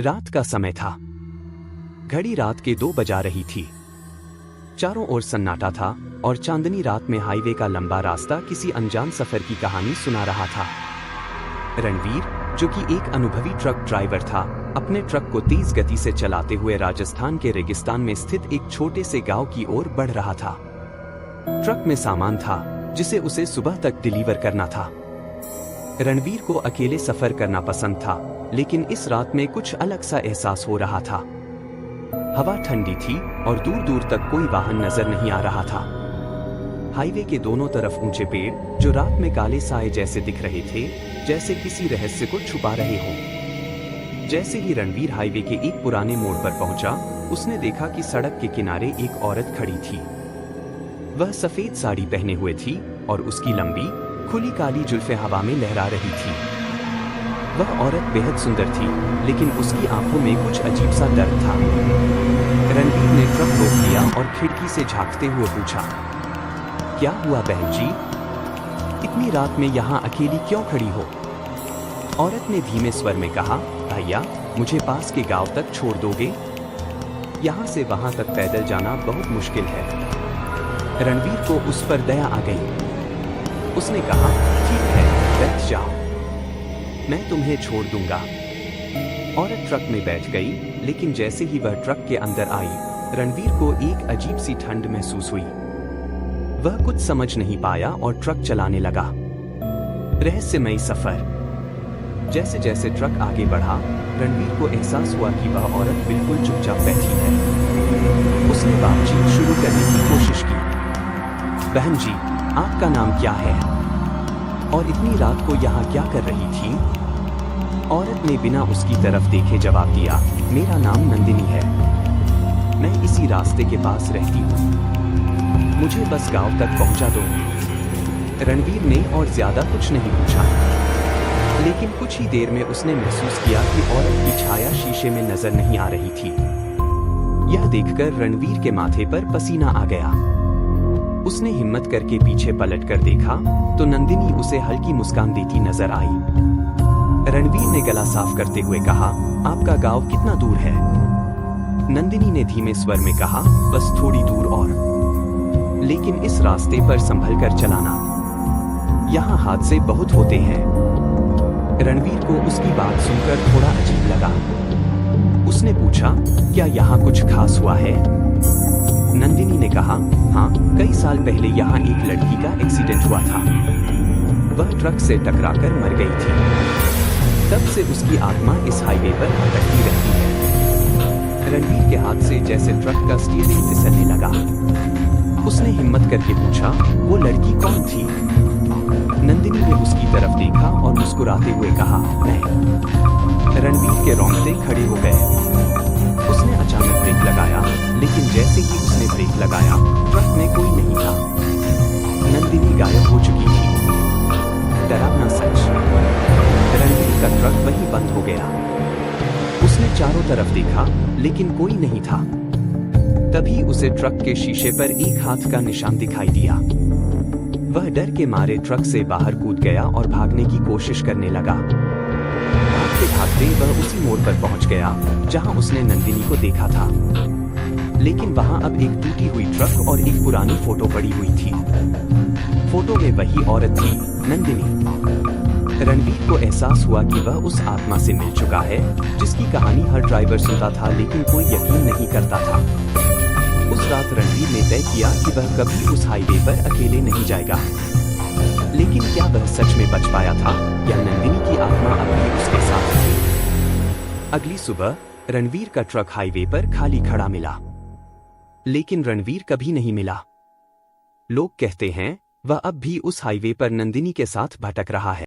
रात का समय था। घड़ी रात के 2 बजा रही थी। चारों ओर सन्नाटा था और चांदनी रात में हाईवे का लंबा रास्ता किसी अनजान सफर की कहानी सुना रहा था। रणवीर, जो कि एक अनुभवी ट्रक ड्राइवर था, अपने ट्रक को तेज गति से चलाते हुए राजस्थान के रेगिस्तान में स्थित एक छोटे से गांव की ओर बढ़ रहा था। ट्रक में सामान था जिसे उसे सुबह तक डिलीवर करना था। रणवीर को अकेले सफर करना पसंद था, लेकिन इस रात में कुछ अलग सा एहसास हो रहा था। हवा ठंडी थी और दूर दूर तक कोई वाहन नजर नहीं आ रहा था। हाईवे के दोनों तरफ ऊंचे पेड़, जो रात में काले साए जैसे दिख रहे थे, जैसे किसी रहस्य को छुपा रहे हों। जैसे ही रणवीर हाईवे के एक पुराने मोड़ पर पहुंचा, उसने देखा कि सड़क के किनारे एक औरत खड़ी थी। वह सफेद साड़ी पहने हुए थी और उसकी लंबी खुली काली जुल्फें हवा में लहरा रही थी। वह औरत बेहद सुंदर थी, लेकिन उसकी आंखों में कुछ अजीब सा डर था। रणवीर ने ट्रक रोक दिया और खिड़की से झांकते हुए पूछा, क्या हुआ बहन जी? इतनी रात में यहाँ अकेली क्यों खड़ी हो? औरत ने धीमे स्वर में कहा, भैया, मुझे पास के गांव तक छोड़ दोगे? यहाँ से वहां तक पैदल जाना बहुत मुश्किल है। रणवीर को उस पर दया आ गई। उसने कहा, ठीक है, बैठ जाओ, मैं तुम्हें छोड़ दूंगा। औरत ट्रक में बैठ गई, लेकिन जैसे ही वह ट्रक के अंदर आई, रणवीर को एक अजीब सी ठंड महसूस हुई। वह कुछ समझ नहीं पाया और ट्रक चलाने लगा। रहस्यमयी सफर। जैसे जैसे ट्रक आगे बढ़ा, रणवीर को एहसास हुआ कि वह औरत बिल्कुल चुपचाप बैठी है। उसने बातचीत शुरू करने की कोशिश की। बहन जी, आपका नाम क्या है? और इतनी रात को यहाँ क्या कर रही थी? औरत ने बिना उसकी तरफ देखे जवाब दिया, मेरा नाम नंदिनी है। मैं इसी रास्ते के पास रहती हूँ। मुझे बस गांव तक पहुँचा दो। रणवीर ने और ज्यादा कुछ नहीं पूछा, लेकिन कुछ ही देर में उसने महसूस किया कि औरत की छाया शीशे में नजर नहीं आ रही थी। यह देखकर रणवीर के माथे पर पसीना आ गया। उसने हिम्मत करके पीछे पलटकर देखा तो नंदिनी उसे हल्की मुस्कान देती नजर आई। रणवीर ने गला साफ करते हुए कहा, आपका गांव कितना दूर है? नंदिनी ने धीमे स्वर में कहा, बस थोड़ी दूर और, लेकिन इस रास्ते पर संभल कर चलाना, यहाँ हादसे बहुत होते हैं। रणवीर को उसकी बात सुनकर थोड़ा अजीब लगा। उसने पूछा, क्या यहाँ कुछ खास हुआ है? नंदिनी ने कहा, हाँ, कई साल पहले यहाँ एक लड़की का एक्सीडेंट हुआ था। वह ट्रक से टकराकर मर गई थी। तब से उसकी आत्मा इस हाईवे पर भटकती रहती है। रणवीर के हाथ से जैसे ट्रक का स्टीयरिंग फिसलने लगा। उसने हिम्मत करके पूछा, वो लड़की कौन थी? नंदिनी ने उसकी तरफ देखा और मुस्कुराते हुए कहा, मैं। रणवीर के रोंगटे खड़े हो गए। उसने अचानक ब्रेक लगाया, लेकिन जैसे ही उसने ब्रेक लगाया, ट्रक में कोई नहीं था। नंदिनी गायब हो चुकी थी। डरावना सच। रणवीर का ट्रक वहीं बंद हो गया। उसने चारों तरफ देखा, लेकिन कोई नहीं था। तभी उसे ट्रक के शीशे पर एक हाथ का निशान दिखाई दिया। वह डर के मारे ट्रक से बाहर कूद गया और भागने की कोशिश करने लगा। भागते भागते वह उसी मोड़ पर पहुंच गया जहां उसने नंदिनी को देखा था, लेकिन वहां अब एक टूटी हुई ट्रक और एक पुरानी फोटो पड़ी हुई थी। फोटो में वही औरत थी, नंदिनी। रणवीर को एहसास हुआ कि वह उस आत्मा से मिल चुका है जिसकी कहानी हर ड्राइवर सुनता था, लेकिन कोई यकीन नहीं करता था। उस रात रणवीर ने तय किया कि वह कभी उस हाईवे पर अकेले नहीं जाएगा। लेकिन क्या वह सच में बच पाया था, या नंदिनी की आत्मा अभी उसके साथ थी? अगली सुबह रणवीर का ट्रक हाईवे पर खाली खड़ा मिला, लेकिन रणवीर कभी नहीं मिला। लोग कहते हैं वह अब भी उस हाईवे पर नंदिनी के साथ भटक रहा है।